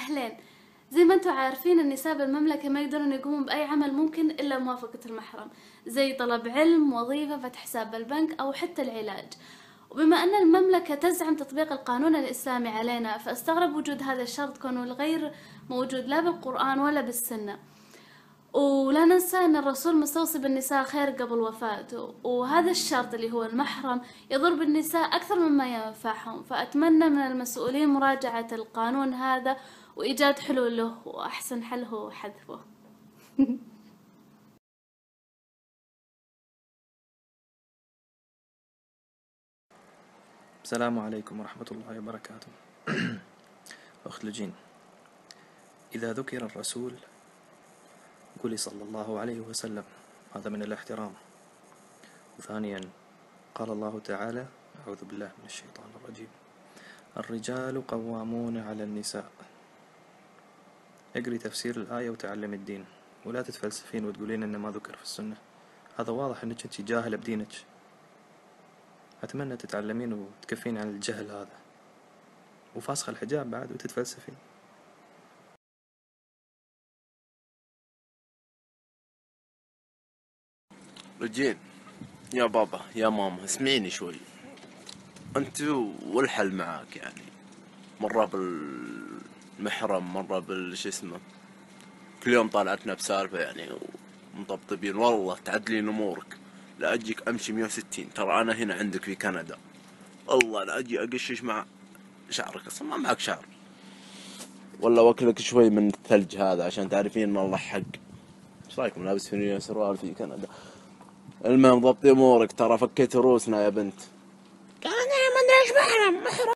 أهلين. زي ما انتم عارفين النساء بالمملكة ما يقدرون يقومون بأي عمل ممكن إلا موافقة المحرم، زي طلب علم، وظيفة، فتح حساب بالبنك أو حتى العلاج. وبما أن المملكة تزعم تطبيق القانون الإسلامي علينا، فاستغرب وجود هذا الشرط كونه الغير موجود لا بالقرآن ولا بالسنة. ولا ننسى أن الرسول مستوصي بالنساء خير قبل وفاته، وهذا الشرط اللي هو المحرم يضر بالنساء أكثر مما ينفعهم. فأتمنى من المسؤولين مراجعة القانون هذا وإيجاد حلول له، وأحسن حل هو حذفه. السلام عليكم ورحمة الله وبركاته. أخت لجين، إذا ذكر الرسول قولي صلى الله عليه وسلم، هذا من الاحترام. وثانيا قال الله تعالى: أعوذ بالله من الشيطان الرجيم، الرجال قوامون على النساء. اقري تفسير الآية وتعلم الدين، ولا تتفلسفين وتقولين إنه ما ذكر في السنة. هذا واضح إنك أنت جاهلة بدينك. أتمنى تتعلمين وتكفين عن الجهل هذا، وفاسخ الحجاب بعد وتتفلسفين. رجين، يا بابا يا ماما اسمعيني شوي. انت والحل معاك يعني، مرة بالمحرم مرة بالش اسمه، كل يوم طالعتنا بسالفة يعني ومطبطبين. والله تعدلين امورك، لا اجيك امشي 160. ترى انا هنا عندك في كندا، الله لا اجي اقشش مع شعرك، اصلا ما معك شعر. ولا واكلك شوي من الثلج هذا عشان تعرفين ان الله حق. ايش رايكم لابس فيني سروال في كندا؟ المهم ضبطي امورك، ترى فكيت روسنا يا بنت. كان ما ادري ايش محرم